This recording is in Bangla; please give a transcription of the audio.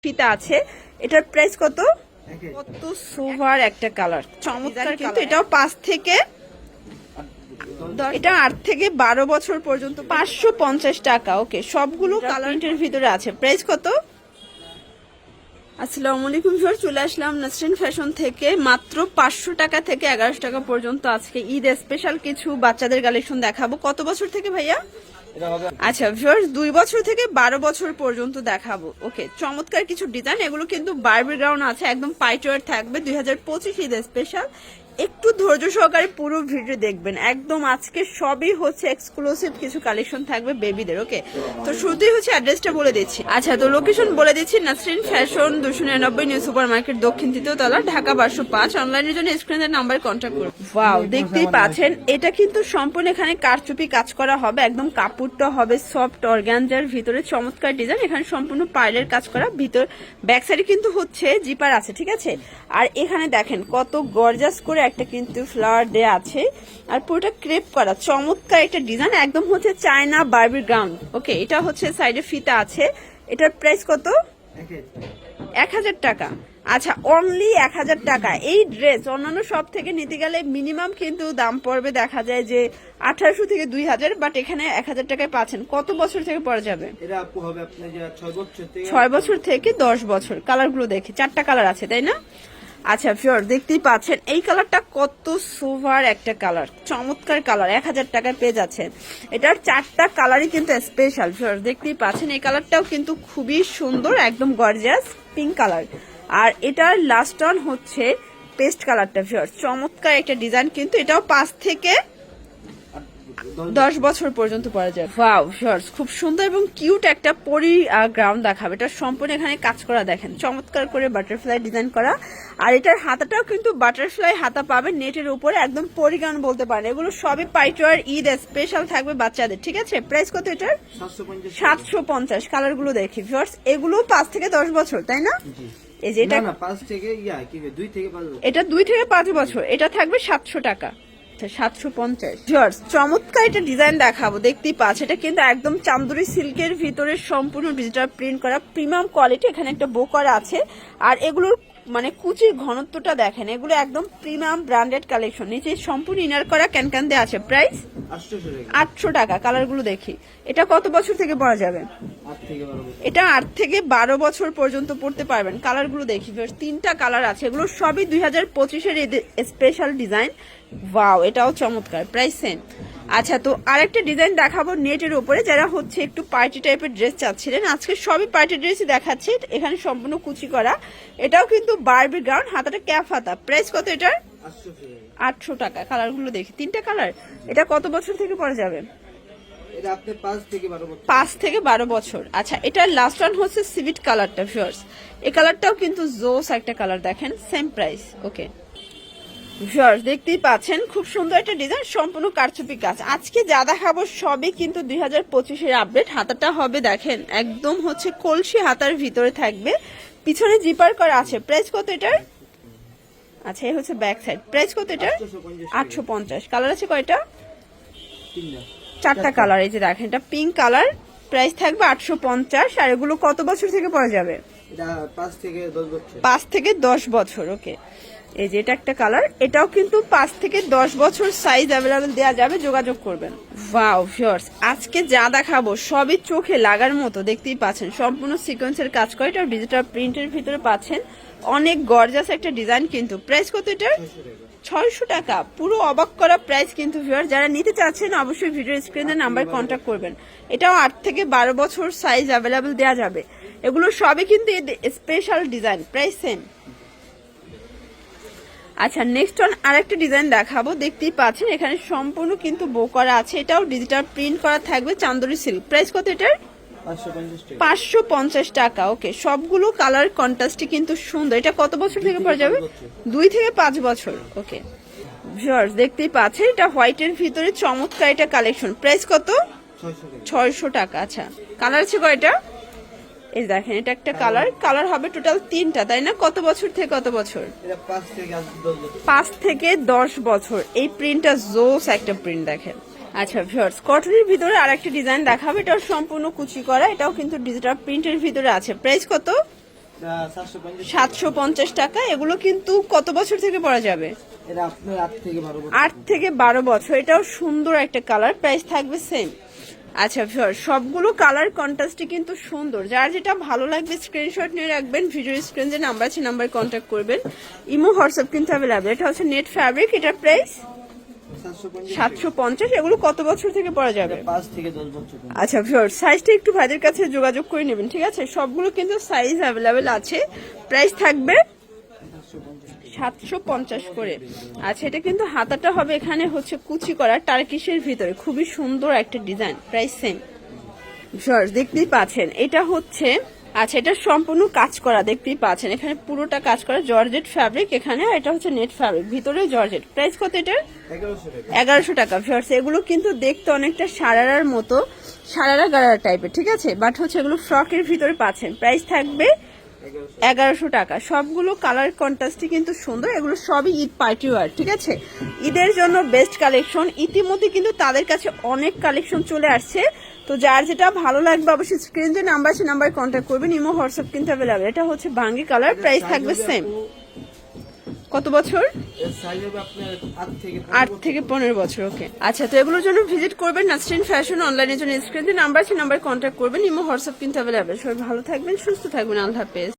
ফিতা আছে। এটার প্রাইস কত? কত সুপার একটা কালার, চমৎকার। কিন্তু এটাও 5 থেকে এটা 8 থেকে 12 বছর পর্যন্ত 550 টাকা। ওকে, সবগুলো কালারের ভিতরে আছে। প্রাইস কত? আসসালামু আলাইকুম ভিউয়ার, চলে আসলাম নাসরিন ফ্যাশন থেকে। মাত্র 500 টাকা থেকে 1100 টাকা পর্যন্ত আজকে ঈদ স্পেশাল কিছু বাচ্চাদের কালেকশন দেখাবো। কত বছর থেকে ভাইয়া? আচ্ছা ভিউয়ার্স, 2 বছর থেকে 12 বছর পর্যন্ত দেখাবো। ওকে, চমৎকার কিছু ডিজাইন। এগুলো কিন্তু বারবি গ্রাউন্ড আছে, একদম পাইটওয়ার থাকবে। 2025 ঈদ স্পেশাল। একটু ধৈর্য সহকারে পুরো ভিডিও দেখবেন। একদম আজকে সবই হচ্ছে এক্সক্লুসিভ কিছু কালেকশন থাকবে বেবিদের। ওকে, তো শুরুতেই হচ্ছে অ্যাড্রেসটা বলে দিচ্ছি। আচ্ছা, তো লোকেশন বলে দিচ্ছি। Nasrin fashion 299 new super market, দক্ষিণ তৃতীয় তলা, ঢাকা 1205। অনলাইনের জন্য স্ক্রিনের নাম্বার কন্ট্যাক্ট করুন। ওয়াও, দেখতেই পাচ্ছেন এটা কিন্তু সম্পূর্ণ এখানে কারচুপি কাজ করা হবে। একদম কাপড়টা হবে সফট অর্গানজার ভিতরে, চমৎকার ডিজাইন। এখানে সম্পূর্ণ পার্লের কাজ করা। ভিতর ব্যাক সাইডে কিন্তু হচ্ছে জিপার আছে, ঠিক আছে। আর এখানে দেখেন কত গর্জাস করে একটা কিন্তু ফ্লাওয়ার দেয়া আছে। আর পুরোটা ক্রেপ করা, চমৎকার একটা ডিজাইন। একদম হচ্ছে চায়না বারবি গ্রাউন্ড। ওকে, এটা হচ্ছে সাইডে ফিতা আছে। এটার প্রাইস কত? 1000 টাকা। আচ্ছা, অনলি 1000 টাকা। এই ড্রেস অন্যান্য সব থেকে নিতে গেলে মিনিমাম কিন্তু দাম পড়বে, দেখা যায় যে 1800 থেকে 2000, বাট এখানে 1000 টাকায় পাচ্ছেন। কত বছর থেকে পড়া যাবে? 6 বছর থেকে 10 বছর। কালারগুলো দেখি, 4টা কালার আছে, তাই না? আচ্ছা ফিওর, দেখতেই পাচ্ছেন এই কালারটা কত সুপার একটা কালার, চমৎকার কালার। 1000 টাকায় পেয়ে যাচ্ছেন। এটার 4টা কালারই কিন্তু স্পেশাল। ফিওর, দেখতেই পাচ্ছেন এই কালারটাও কিন্তু খুবই সুন্দর, একদম গর্জিয়াস পিঙ্ক কালার। আর এটার লাস্ট ওয়ান হচ্ছে পেস্ট কালারটা। ফিওর, চমৎকার একটা ডিজাইন। কিন্তু এটাও 5 থেকে 10 বছর পর্যন্ত পরা যায়। ওয়াও শর্টস, খুব সুন্দর এবং কিউট একটা পরি গ্রাউন্ড দেখাবে। এটা সম্পূর্ণ এখানে কাজ করা, দেখেন চমৎকার করে বাটারফ্লাই ডিজাইন করা। আর এটার হাতাটাও কিন্তু বাটারফ্লাই হাতা পাবেন নেটের উপরে, একদম পরি গ্রাউন্ড বলতে পারেন। এগুলো সবই পাইটওয়ার ঈদ স্পেশাল থাকবে বাচ্চাদের, ঠিক আছে। প্রাইস কত এটার? 750। কালার গুলো দেখি ভিউয়ার্স, এগুলো 5 থেকে 10 বছর, তাই না? এই যে এটা 5 থেকে 2 থেকে 5 বছর। এটা 2 থেকে 5 বছর। এটা থাকবে 700 টাকা। 750। চমৎকার একটা ডিজাইন দেখাবো, দেখতেই পাচ্ছ। এটা কিন্তু একদম চান্দুরি সিল্কের ভিতরে সম্পূর্ণ ডিজিটাল প্রিন্ট করা, প্রিমিয়াম কোয়ালিটি। এখানে একটা বো করা আছে। আর এগুলোর মানে কুচির ঘনত্বটা দেখেন, এগুলো একদম প্রিমিয়াম ব্র্যান্ডেড কালেকশন। নিচে সম্পূর্ণ ইনার করা ক্যানক্যান দেওয়া আছে। প্রাইস 800 টাকা। কালার গুলো দেখি, এটা কত বছর থেকে পরা যাবে? এটা 8 থেকে 12 বছর পর্যন্ত পড়তে পারবেন। কালার গুলো দেখি, 3টা কালার আছে। এগুলো সবই 2025-এর স্পেশাল ডিজাইন। ওয়াও, এটাও চমৎকার। Price same. আচ্ছা, তো আরেকটা ডিজাইন দেখাবো নেটের উপরে, যারা হচ্ছে একটু পার্টি টাইপের ড্রেস চাচ্ছিলেন। আজকে সবই পার্টি ড্রেসই দেখাচ্ছি। এখানে সম্পূর্ণ কুচি করা। এটাও কিন্তু বারবি গ্রাউন্ড, হাতাটা ক্যাপ হাতা। প্রাইস কত এটার? 800 টাকা। কালার গুলো দেখি, 3টা কালার। এটা কত বছর থেকে পরা যাবে? 5 থেকে 12 বছর। আচ্ছা, এটার লাস্ট ওয়ান হচ্ছে সিভিট কালারটা। ভিউয়ার্স, এই কালারটাও কিন্তু জোস একটা কালার, দেখেন সেম প্রাইস। ওকে ভিউয়ার্স, দেখতেই পাচ্ছেন খুব সুন্দর একটা ডিজাইন, সম্পূর্ণ কারচুপি কাজ। আজকে যা দেখাবো সবই কিন্তু 2025-এর আপডেট। হাতাটা হবে দেখেন একদম হচ্ছে কলসি হাতার ভিতরে থাকবে, পিছনে জিপার করা আছে। প্রাইস কত এটার? আচ্ছা, এই হচ্ছে ব্যাক সাইড। প্রাইস কত এটার? 850। কালার আছে কয়টা? 4টা কালার। এই যে দেখেন, এটা পিঙ্ক কালার। প্রাইস থাকবে 850। আর এগুলো কত বছর থেকে পরা যাবে? 5 থেকে 10 বছর। ওকে, এই যে এটা একটা কালার। এটাও কিন্তু 5 থেকে 10 বছর সাইজ অ্যাভেলেবেল দেওয়া যাবে, যোগাযোগ করবেন। ওয়াও ভিউয়ার্স, আজকে যা দেখাবো সবই চোখে লাগার মতো। দেখতেই পাচ্ছেন সম্পূর্ণ সিকোয়েন্সের কাজ করে। এটা ডিজিটাল প্রিন্টের ভিতরে পাচ্ছেন, অনেক গর্জাস একটা ডিজাইন। কিন্তু প্রাইস কত এটার? 600 টাকা। পুরো অবাক করা প্রাইস কিন্তু ভিউয়ার। যারা নিতে চাচ্ছেন অবশ্যই ভিডিও স্ক্রিনে নাম্বার কন্ট্যাক্ট করবেন। এটাও 8 থেকে 12 বছর সাইজ অ্যাভেলেবেল দেওয়া যাবে। এগুলো সবই কিন্তু স্পেশাল ডিজাইন। Price same. আচ্ছা, নেক্সট ওয়ান আরেকটা ডিজাইন দেখাবো। দেখতেই পাচ্ছেন এখানে সম্পূর্ণ কিন্তু বো করা আছে। এটাও ডিজিটাল প্রিন্ট করা থাকবে, চান্দুরি সিল্ক। প্রাইস কত এটার? 550 টাকা। ওকে, সবগুলো কালার কন্ট্রাস্টই কিন্তু সুন্দর। এটা কত বছর থেকে পড়া যাবে? 2 থেকে 5 বছর। ওকে ভিউয়ার্স, দেখতেই পাচ্ছেন এটা হোয়াইটের ভিতরে চমৎকার এটা কালেকশন। প্রাইস কত? 600 টাকা। আচ্ছা, কালার আছে কয়টা? এই দেখেন, এটা একটা কালার। কালার হবে টোটাল 3টা, তাই না? কত বছর থেকে কত বছর? 5 থেকে 10 বছর। এই প্রিন্টটা জোস একটা প্রিন্ট, দেখেন। আচ্ছা ভিউয়ার্স, কটনের ভিতরে আরেকটা ডিজাইন দেখাবো। এটাও সম্পূর্ণ কুচি করা। এটাও কিন্তু ডিজিটাল প্রিন্টের ভিতরে আছে। প্রাইস কত? 750 টাকা। এগুলো কিন্তু কত বছর থেকে পরা যাবে? এটা আপনার 8 থেকে 12 বছর। 8 থেকে 12 বছর। এটাও সুন্দর একটা কালার, প্রাইস থাকবে সেম। আচ্ছা ভিউয়ার, সবগুলো কালার কন্ট্রাস্টই কিন্তু সুন্দর। যার যেটা ভালো লাগবে স্ক্রিনশট নিয়ে রাখবেন, ভিডিও স্ক্রিন যে নাম্বার আছে নাম্বারে কন্ট্যাক্ট করবেন। ইমো হোয়াটসঅ্যাপ কিন্তু অ্যাভেলেবল। এটা হচ্ছে নেট ফ্যাব্রিক, এটার প্রাইস 750। এগুলো কত বছর থেকে পরা যাবে? 5 থেকে 10 বছর। আচ্ছা ভিউয়ার, সাইজটা একটু ভাইদের কাছে যোগাযোগ করে নেবেন, ঠিক আছে? সবগুলো কিন্তু সাইজ অ্যাভেলেবেল আছে। প্রাইস থাকবে 750 করে। আচ্ছা, এটা কিন্তু হাতাটা হবে এখানে হচ্ছে কুচি করা টার্কিশের ভিতরে, খুবই সুন্দর একটা ডিজাইন। Price same. ভিউয়ার্স দেখতেই পাচ্ছেন, এটা হচ্ছে, আচ্ছা এটা সম্পূর্ণ কাজ করা, দেখতেই পাচ্ছেন এখানে পুরোটা কাজ করা জর্জেট ফ্যাব্রিক এখানে। এটা হচ্ছে নেট ফ্যাব্রিক, ভিতরে জর্জেট। প্রাইস কত এটার? 1100 টাকা। ভিউয়ার্স এগুলো কিন্তু দেখতে অনেকটা সারারার মতো, সারারা গারারা টাইপের, ঠিক আছে? বাট হচ্ছে এগুলো ফ্রকের ভিতরে পাচ্ছেন। প্রাইস থাকবে 1100 টাকা। সবগুলো কালার কন্ট্রাস্টই কিন্তু সুন্দর। এগুলো সবই ঈদ পার্টি ওয়ার, ঠিক আছে? ঈদের জন্য বেস্ট কালেকশন। ইতিমধ্যে কিন্তু তাদের কাছে অনেক কালেকশন চলে আসছে। তো যার যেটা ভালো লাগবে অবশ্যই স্ক্রিন যে নাম্বার আছে নাম্বারে কন্ট্যাক্ট করবেন। ইমো হোয়াটসঅ্যাপ কিন্তু অ্যাভেলেবল। এটা হচ্ছে বাঙ্গি কালার, প্রাইস থাকবে সেম। কত বছর? 8 থেকে 15 বছর। ওকে, আচ্ছা তো এগুলোর জন্য ভিজিট করবেন নাসরিন ফ্যাশন অনলাইনের জন্য স্ক্রিন যে নাম্বার আছে নাম্বারে কন্ট্যাক্ট করবেন। ইমো হোয়াটসঅ্যাপ কিন্তু অ্যাভেলেবল। সবাই ভালো থাকবেন, সুস্থ থাকবেন, আল্লাহ হাফেজ।